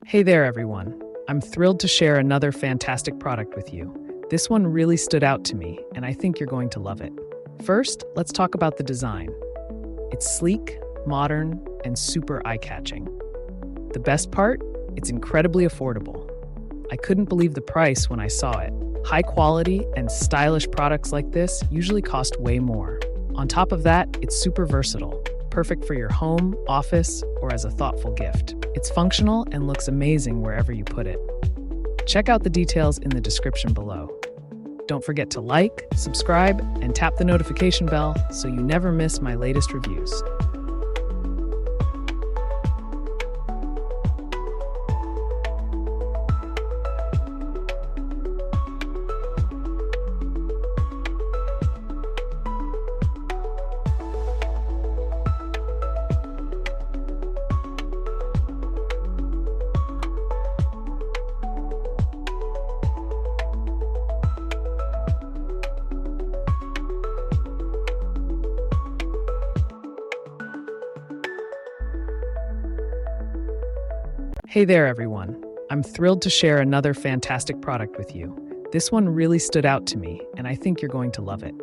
Hey there, everyone. I'm thrilled to share another fantastic product with you. This one really stood out to me, and I think you're going to love it. First, let's talk about the design. It's sleek, modern, and super eye-catching. The best part? It's incredibly affordable. I couldn't believe the price when I saw it. High quality and stylish products like this usually cost way more. On top of that, it's super versatile, perfect for your home, office, or as a thoughtful gift. It's functional and looks amazing wherever you put it. Check out the details in the description below. Don't forget to like, subscribe, and tap the notification bell so you never miss my latest reviews. Hey there, everyone. I'm thrilled to share another fantastic product with you. This one really stood out to me, and I think you're going to love it.